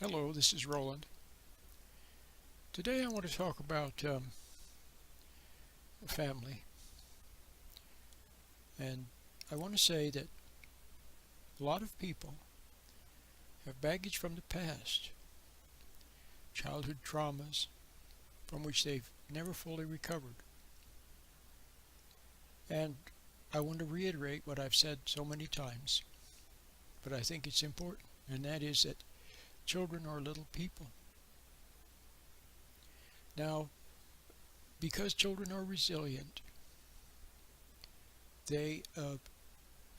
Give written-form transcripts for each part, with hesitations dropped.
Hello, this is Roland. Today I want to talk about family. And I want to say that a lot of people have baggage from the past, childhood traumas from which they've never fully recovered. And I want to reiterate what I've said so many times, but I think it's important, and that is that children are little people. Now, because children are resilient, they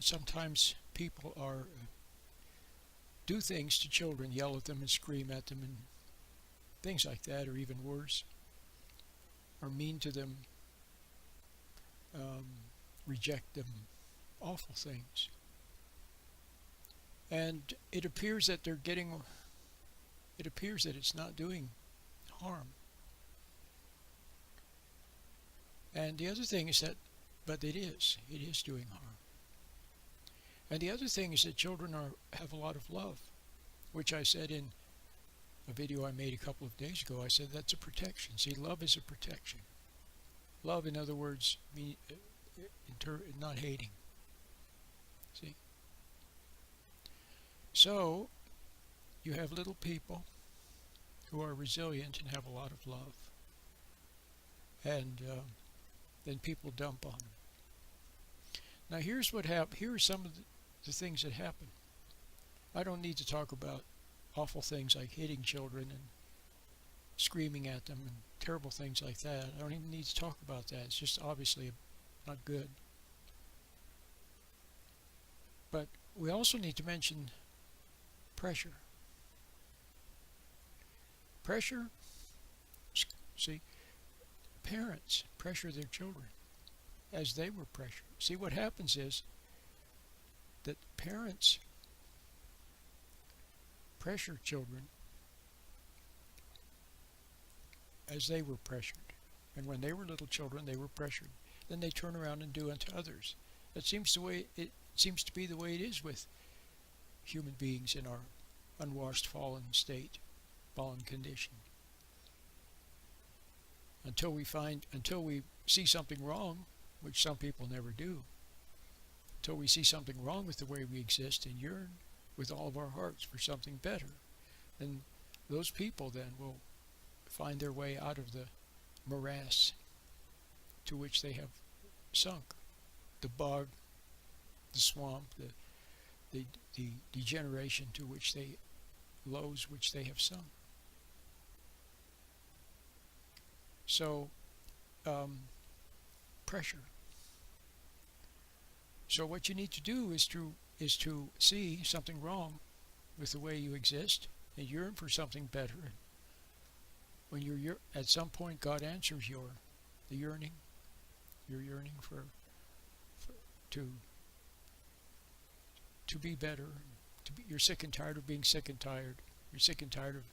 sometimes people are do things to children, yell at them and scream at them and things like that, or even worse, are mean to them, um, reject them, awful things. And it appears that it's not doing harm. And the other thing is that, but it is doing harm. And the other thing is that children have a lot of love, which I said in a video I made a couple of days ago. I said that's a protection. See, love is a protection. Love, in other words, not hating. See? So, you have little people who are resilient and have a lot of love. And then people dump on them. Now, here are some of the things that happen. I don't need to talk about awful things like hitting children and screaming at them and terrible things like that. I don't even need to talk about that. It's just obviously not good. But we also need to mention pressure. Pressure, see, parents pressure their children as they were pressured. See, what happens is that parents pressure children as they were pressured. And when they were little children, they were pressured. Then they turn around and do unto others. It seems to be the way it is with human beings in our unwashed, fallen state, fallen condition. Until we see something wrong, which some people never do, until we see something wrong with the way we exist and yearn with all of our hearts for something better, then those people then will find their way out of the morass to which they have sunk, the bog, the swamp, the degeneration to which which they have sunk. So, pressure. So what you need to do is to see something wrong with the way you exist and yearn for something better. When you're at some point, God answers your yearning. You're yearning to be better. You're sick and tired of being sick and tired. You're sick and tired of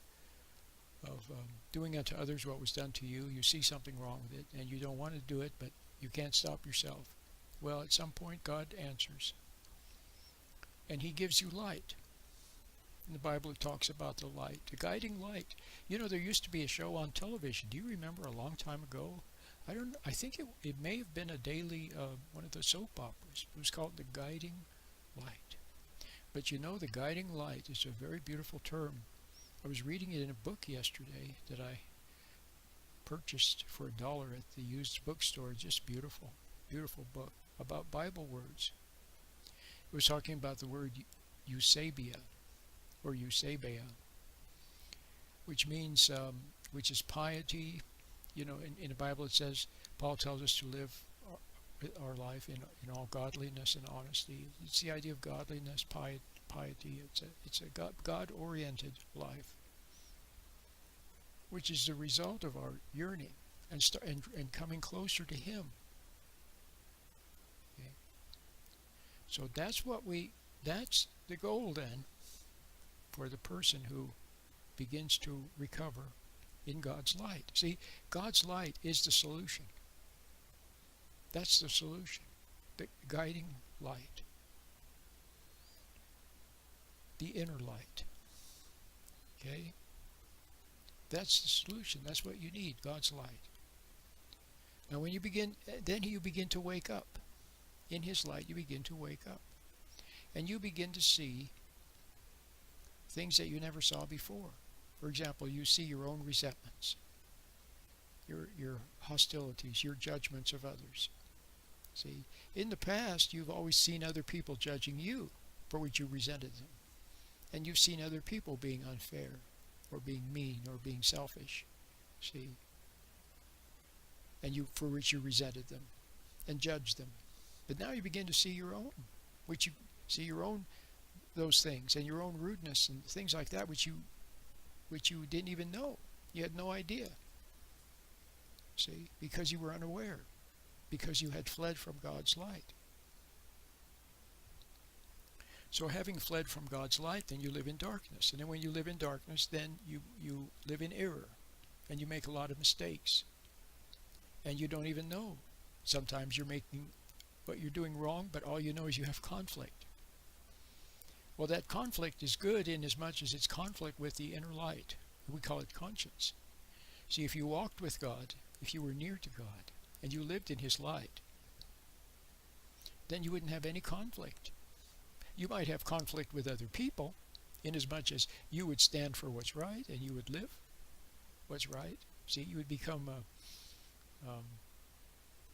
doing unto others what was done to you. You see something wrong with it, and you don't want to do it, but you can't stop yourself. Well, at some point, God answers, and He gives you light. In the Bible, it talks about the light, the guiding light. You know, there used to be a show on television. Do you remember a long time ago? I think it may have been a daily, one of the soap operas. It was called The Guiding Light. But you know, the guiding light is a very beautiful term. I was reading it in a book yesterday that I purchased for $1 at the used bookstore. Just beautiful, beautiful book about Bible words. It was talking about the word Eusebia, or Eusebia, which means, which is piety. You know, in the Bible it says, Paul tells us to live our life in all godliness and honesty. It's the idea of godliness, piety. It's a God-oriented life, which is the result of our yearning and coming closer to Him. Okay? So that's the goal then for the person who begins to recover in God's light. See, God's light is the solution. That's the solution. The guiding light. The inner light. Okay? That's the solution. That's what you need, God's light. Now when you begin, then you begin to wake up. In His light you begin to wake up. And you begin to see things that you never saw before. For example, you see your own resentments, your hostilities, your judgments of others. See, in the past you've always seen other people judging you for which you resented them. And you've seen other people being unfair, or being mean, or being selfish. See? And you for which you resented them and judged them. But now you begin to see your own, which you see your own those things, and your own rudeness and things like that which you didn't even know. You had no idea. See? Because you were unaware. Because you had fled from God's light. So having fled from God's light, then you live in darkness. And then when you live in darkness, then you live in error. And you make a lot of mistakes. And you don't even know. Sometimes you're making what you're doing wrong, but all you know is you have conflict. Well, that conflict is good in as much as it's conflict with the inner light. We call it conscience. See, if you walked with God, if you were near to God, and you lived in His light, then you wouldn't have any conflict. You might have conflict with other people, in as much as you would stand for what's right, and you would live what's right. See, you would become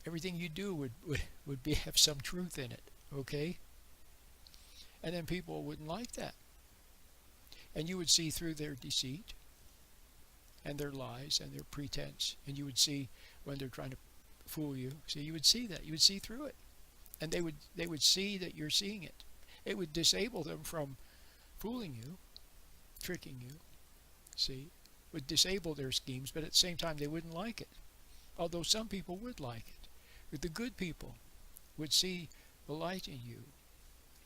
everything you do would have some truth in it, okay? And then people wouldn't like that. And you would see through their deceit and their lies and their pretense. And you would see when they're trying to fool you. See, you would see that. You would see through it. And they would see that you're seeing it. It would disable them from fooling you, tricking you. See, would disable their schemes, but at the same time they wouldn't like it. Although some people would like it. But the good people would see the light in you,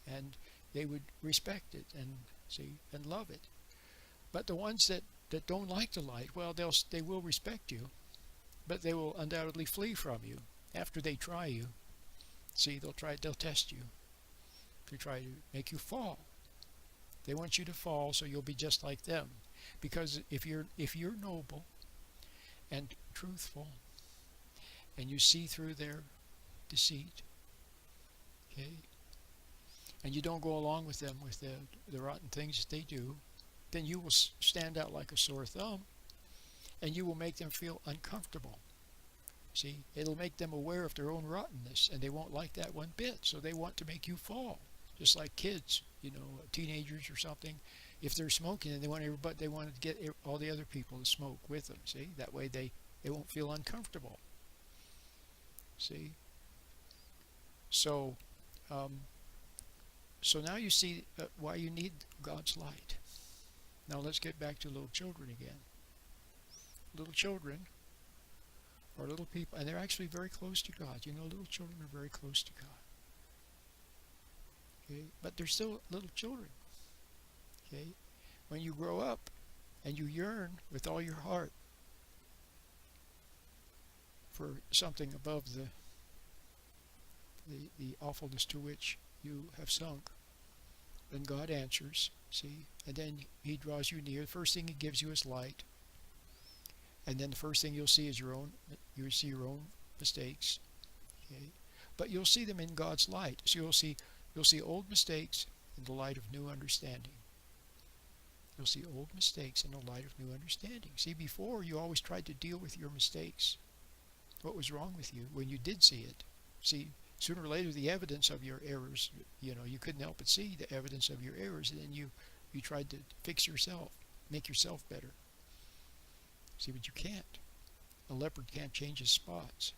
and they would respect it and see and love it. But the ones that don't like the light, well, they will respect you, but they will undoubtedly flee from you after they try you. See, they'll test you to try to make you fall. They want you to fall so you'll be just like them. Because if you're noble and truthful, and you see through their deceit, okay, and you don't go along with them with the rotten things that they do, then you will stand out like a sore thumb, and you will make them feel uncomfortable. See, it'll make them aware of their own rottenness, and they won't like that one bit, so they want to make you fall. Just like kids, teenagers or something, if they're smoking, and they want to get all the other people to smoke with them. See, that way they won't feel uncomfortable. See, so now you see why you need God's light. Now let's get back to little children again. Little children are little people, and they're actually very close to God. Little children are very close to God. Okay, but they're still little children. Okay, when you grow up and you yearn with all your heart for something above the awfulness to which you have sunk, then God answers, see, and then He draws you near. The first thing He gives you is light, and then the first thing you'll see is your own mistakes, okay, but you'll see them in God's light. So you'll see old mistakes in the light of new understanding. You'll see old mistakes in the light of new understanding. See, before you always tried to deal with your mistakes. What was wrong with you when you did see it? See, sooner or later the evidence of your errors, you couldn't help but see the evidence of your errors, and then you tried to fix yourself, make yourself better. See, but you can't. A leopard can't change his spots.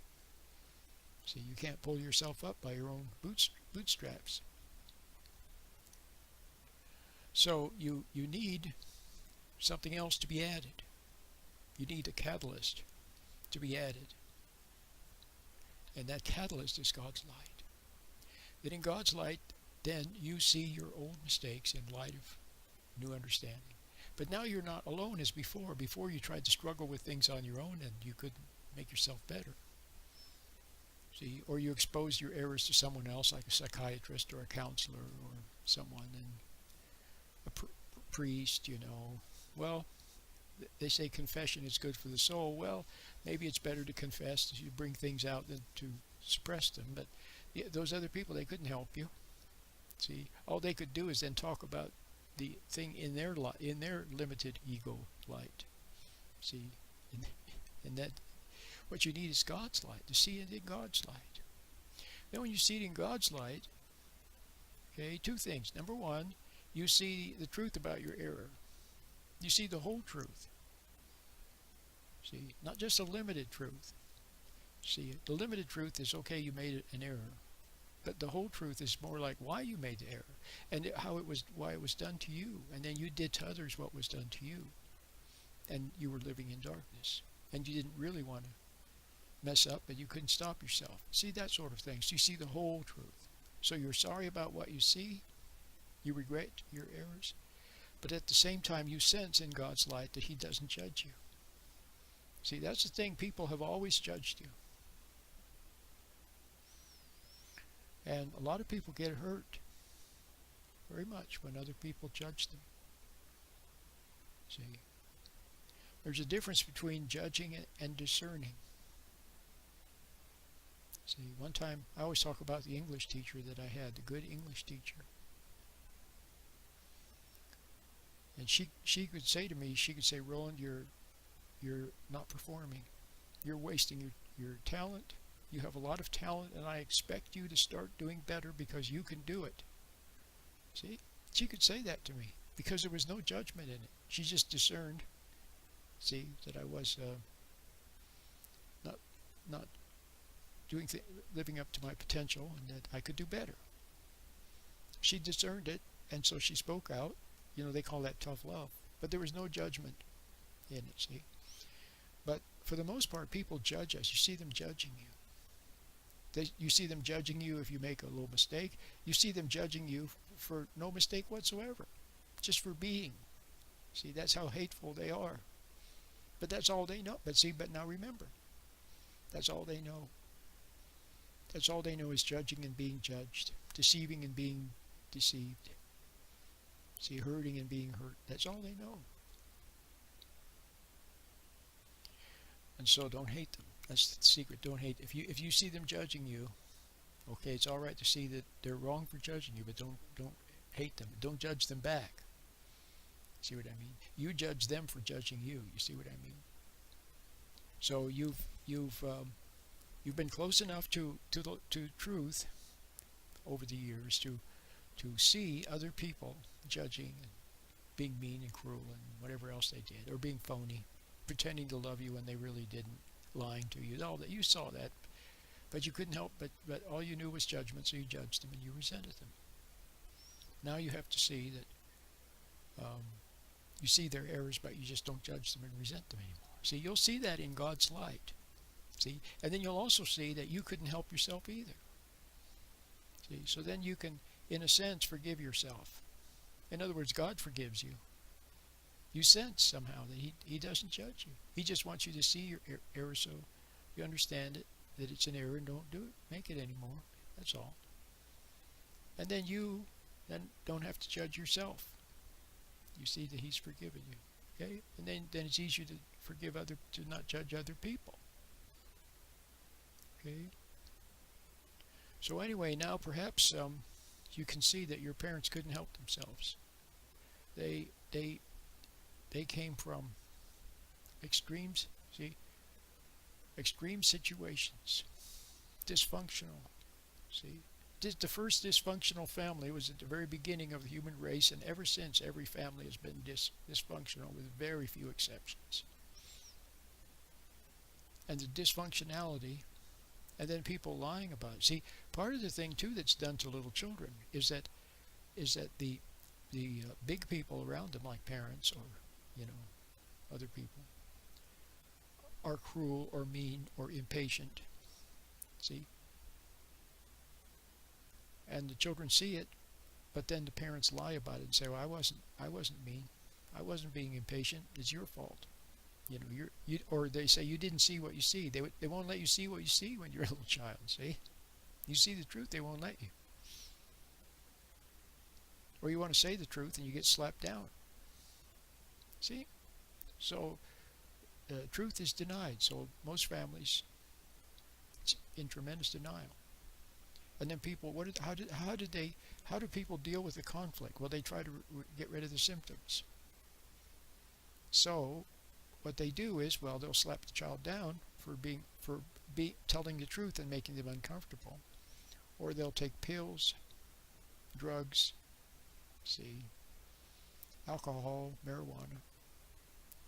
See, you can't pull yourself up by your own bootstraps. So you need something else to be added. You need a catalyst to be added. And that catalyst is God's light. Then in God's light, then you see your old mistakes in light of new understanding. But now you're not alone as before. Before you tried to struggle with things on your own and you couldn't make yourself better. See, or you exposed your errors to someone else, like a psychiatrist or a counselor or someone, and a priest, Well, they say confession is good for the soul. Well, maybe it's better to confess as you bring things out than to suppress them. But yeah, those other people, they couldn't help you. See, all they could do is then talk about the thing in their in their limited ego light. See, and that what you need is God's light, to see it in God's light. Then when you see it in God's light, okay, two things. Number one, you see the truth about your error. You see the whole truth. See, not just a limited truth. See, the limited truth is, okay, you made an error. But the whole truth is more like why you made the error and why it was done to you. And then you did to others what was done to you. And you were living in darkness. And you didn't really want to mess up, but you couldn't stop yourself. See, that sort of thing. So you see the whole truth. So you're sorry about what you see. You regret your errors. But at the same time, you sense in God's light that He doesn't judge you. See, that's the thing. People have always judged you. And a lot of people get hurt very much when other people judge them. See, there's a difference between judging and discerning. See, one time, I always talk about the English teacher that I had, the good English teacher. And she could say to me, Roland, you're not performing. You're wasting your talent. You have a lot of talent, and I expect you to start doing better because you can do it. See? She could say that to me because there was no judgment in it. She just discerned, see, that I was not living up to my potential and that I could do better. She discerned it, and so she spoke out. You know, they call that tough love. But there was no judgment in it, see? But for the most part, people judge us. You see them judging you. You see them judging you if you make a little mistake. You see them judging you for no mistake whatsoever, just for being. See, that's how hateful they are. But that's all they know. But now remember, that's all they know. That's all they know is judging and being judged, deceiving and being deceived. See, hurting and being hurt. That's all they know. And so don't hate them. That's the secret. Don't hate. If you see them judging you, okay, it's all right to see that they're wrong for judging you, but don't hate them. Don't judge them back. See what I mean? You judge them for judging you. You see what I mean? So you've been close enough to truth over the years to see other people judging and being mean and cruel and whatever else they did, or being phony, pretending to love you when they really didn't, lying to you. All that you saw that, but you couldn't help. But all you knew was judgment, so you judged them and you resented them. Now you have to see that you see their errors, but you just don't judge them and resent them anymore. See, you'll see that in God's light. See, and then you'll also see that you couldn't help yourself either. See, so then you can, in a sense, forgive yourself. In other words, God forgives you. You sense somehow that He doesn't judge you. He just wants you to see your error so you understand it, that it's an error, and don't do it, make it anymore. That's all. And then you don't have to judge yourself. You see that He's forgiven you. Okay? And then it's easier to forgive to not judge other people. Okay? So anyway, now perhaps you can see that your parents couldn't help themselves. They came from extremes, see? Extreme situations. Dysfunctional, see? The first dysfunctional family was at the very beginning of the human race, and ever since, every family has been dysfunctional with very few exceptions. And the dysfunctionality, and then people lying about it. See, part of the thing, too, that's done to little children is that the big people around them, like parents or other people, are cruel or mean or impatient. See? And the children see it, but then the parents lie about it and say, "Well, I wasn't mean. I wasn't being impatient. It's your fault." Or they say, "You didn't see what you see." They won't let you see what you see when you're a little child. See? You see the truth, they won't let you. Or you want to say the truth and you get slapped down. See? So truth is denied. So most families, it's in tremendous denial. And then people, how do people deal with the conflict? Well, they try to get rid of the symptoms. So what they do is, well, they'll slap the child down for telling the truth and making them uncomfortable, or they'll take pills, drugs, see, alcohol, marijuana,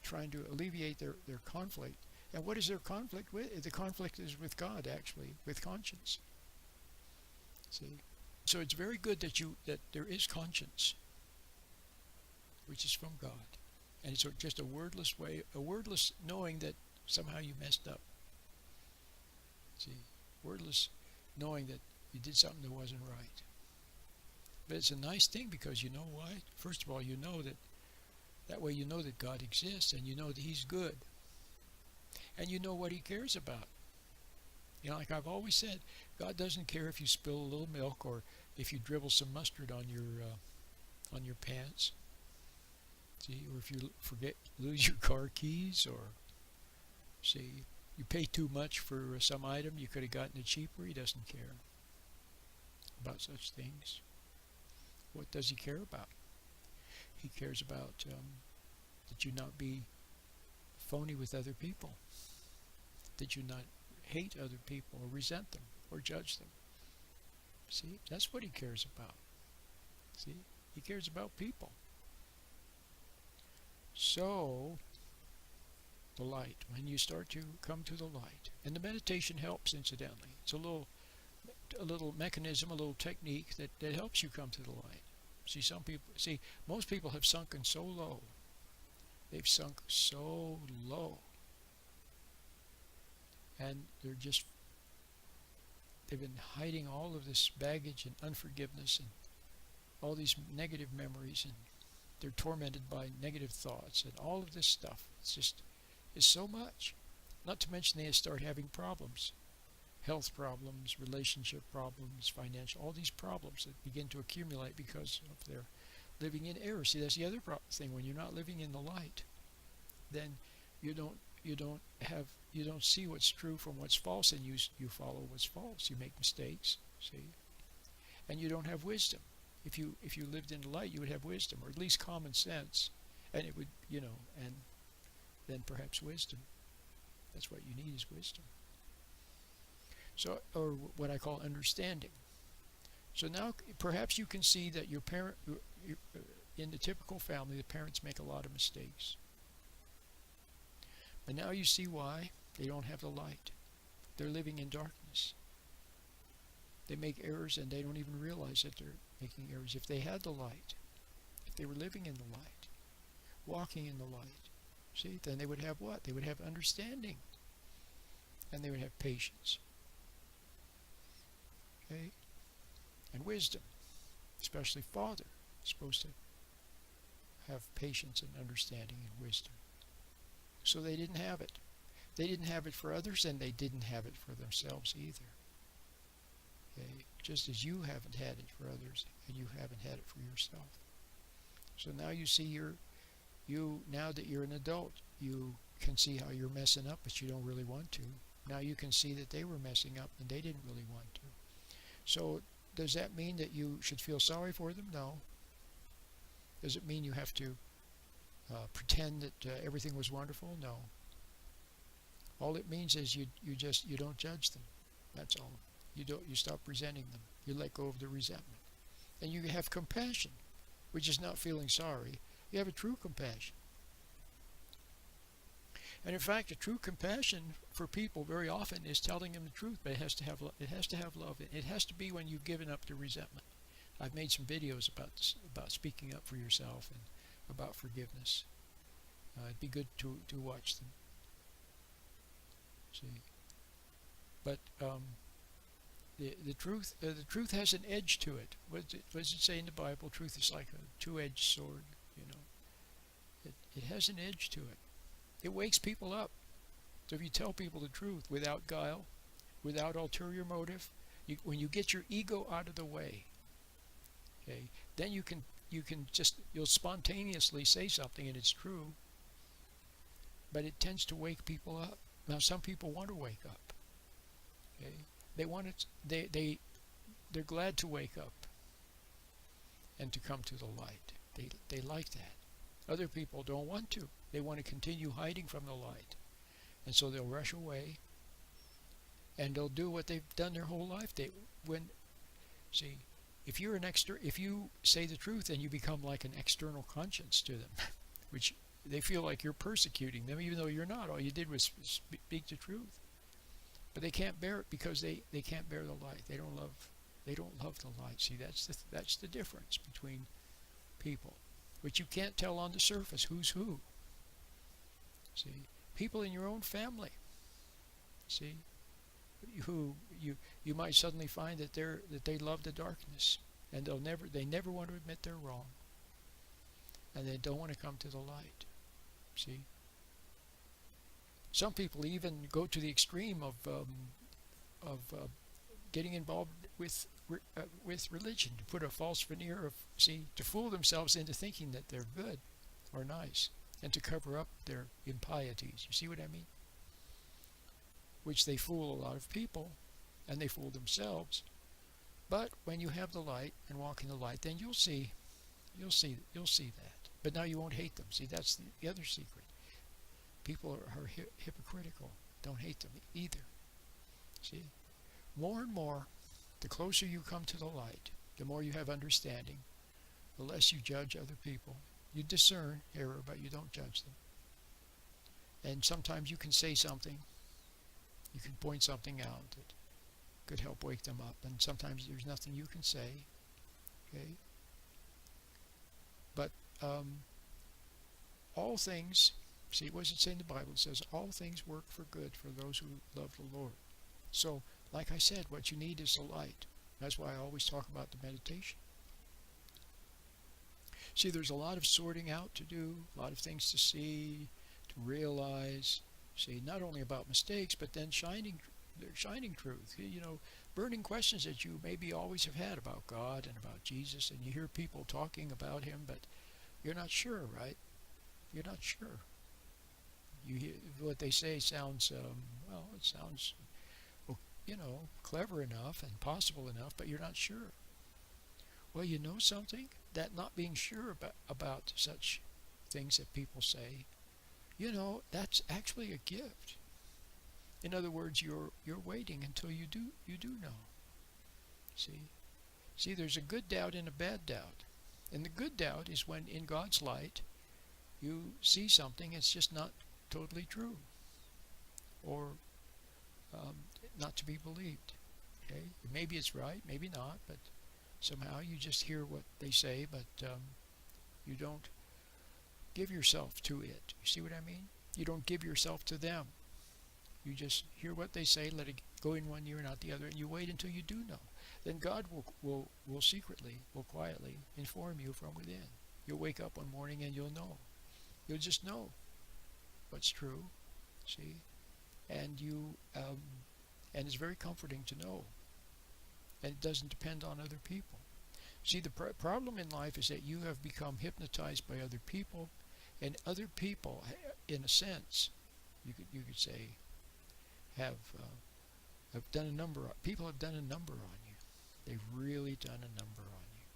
trying to alleviate their conflict. And what is their conflict with? The conflict is with God, actually, with conscience. See, so it's very good that there is conscience, which is from God, and it's just a wordless knowing that somehow you messed up. See, wordless knowing that you did something that wasn't right. But it's a nice thing because you know why? First of all, you know that way you know that God exists, and you know that He's good, and you know what He cares about. You know, like I've always said, God doesn't care if you spill a little milk or if you dribble some mustard on your pants. See, or if you lose your car keys, or see, you pay too much for some item you could have gotten it cheaper. He doesn't care about such things. What does He care about? He cares about that you not be phony with other people, that you not hate other people or resent them or judge them. See, that's what He cares about. See, He cares about people. So, the light, when you start to come to the light, and the meditation helps, incidentally. It's a little mechanism, a little technique that helps you come to the light. See, most people have sunken so low. They've sunk so low. And they've been hiding all of this baggage and unforgiveness and all these negative memories, and they're tormented by negative thoughts and all of this stuff. It's so much. Not to mention they start having problems. Health problems, relationship problems, financial, all these problems that begin to accumulate because of their living in error. See, that's the other thing. When you're not living in the light, then you don't see what's true from what's false, and you follow what's false. You make mistakes, see, and you don't have wisdom. If you lived in the light, you would have wisdom, or at least common sense, and it would, and then perhaps wisdom. That's what you need, is wisdom. So, or what I call understanding. So now perhaps you can see that your parent, in the typical family, the parents make a lot of mistakes. But now you see why they don't have the light. They're living in darkness. They make errors and they don't even realize that they're making errors. If they had the light, if they were living in the light, walking in the light, see, then they would have what? They would have understanding. And they would have patience. Okay? And wisdom. Especially father is supposed to have patience and understanding and wisdom. So they didn't have it. They didn't have it for others, and they didn't have it for themselves either. Okay? Just as you haven't had it for others, and you haven't had it for yourself. So now you see now that you're an adult, you can see how you're messing up, but you don't really want to. Now you can see that they were messing up, and they didn't really want to. So does that mean that you should feel sorry for them? No. Does it mean you have to pretend that everything was wonderful? No. All it means is you don't judge them. That's all. You stop resenting them. You let go of the resentment, and you have compassion, which is not feeling sorry. You have a true compassion. And in fact, a true compassion for people very often is telling them the truth, but it has to have love. It has to be when you've given up the resentment. I've made some videos about this, about speaking up for yourself and about forgiveness. It'd be good to watch them. See, but the truth has an edge to it. What does it say in the Bible? Truth is like a two-edged sword. It has an edge to it. It wakes people up. So if you tell people the truth without guile, without ulterior motive, when you get your ego out of the way, okay, then you'll spontaneously say something and it's true, but it tends to wake people up. Now, some people want to wake up. Okay, they want it. They're glad to wake up and to come to the light. They like that. Other people don't want to. They want to continue hiding from the light, and so they'll rush away. And they'll do what they've done their whole life. See, if you say the truth, then you become like an external conscience to them, which they feel like you're persecuting them, even though you're not. All you did was speak the truth. But they can't bear it because they can't bear the light. They don't love the light. See, that's the difference between people, which you can't tell on the surface who's who. See, people in your own family. See, who you might suddenly find that they love the darkness, and they never want to admit they're wrong, and they don't want to come to the light. See, some people even go to the extreme of getting involved with religion, to put a false veneer to fool themselves into thinking that they're good or nice, and to cover up their impieties. You see what I mean? Which they fool a lot of people, and they fool themselves. But when you have the light and walk in the light, then you'll see that. But now you won't hate them. See, that's the other secret. People are hypocritical. Don't hate them either. See, more and more, the closer you come to the light, the more you have understanding, the less you judge other people. You discern error, but you don't judge them. And sometimes you can say something. You can point something out that could help wake them up, and sometimes there's nothing you can say. Okay, but all things. See, what does it say in the Bible? It says all things work for good for those who love the Lord. So, like I said, what you need is the light. That's why I always talk about the meditation. See, there's a lot of sorting out to do, a lot of things to see, to realize. See, not only about mistakes, but then shining truth. You know, burning questions that you maybe always have had about God and about Jesus, and you hear people talking about Him, but you're not sure, right? You're not sure. You hear what they say sounds, it sounds, clever enough and possible enough, but you're not sure. Well, you know something? That not being sure about such things that people say, that's actually a gift. In other words, you're waiting until you do know. See, there's a good doubt and a bad doubt. And the good doubt is when in God's light you see something it's just not totally true, or not to be believed. Okay, maybe it's right, maybe not, but somehow you just hear what they say, but you don't give yourself to it. You see what I mean? You don't give yourself to them. You just hear what they say, let it go in one ear and out the other, and you wait until you do know. Then God will quietly inform you from within. You'll wake up one morning and you'll know. You'll just know what's true. See, and and it's very comforting to know. And it doesn't depend on other people. See, the problem in life is that you have become hypnotized by other people, and other people, in a sense, you could say, have done a number. People have done a number on you. They've really done a number on you.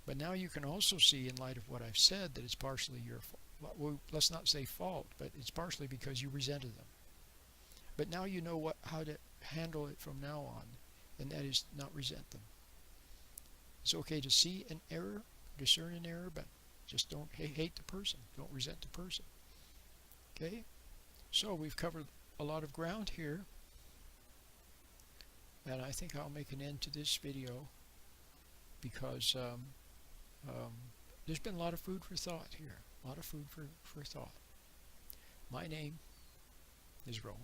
But now you can also see, in light of what I've said, that it's partially your fault. Well, let's not say fault, but it's partially because you resented them. But now you know how to handle it from now on, and that is not resent them. It's okay to see an error, discern an error, but just don't hate the person. Don't resent the person. Okay? So we've covered a lot of ground here, and I think I'll make an end to this video because there's been a lot of food for thought here. A lot of food for thought. My name is Roland.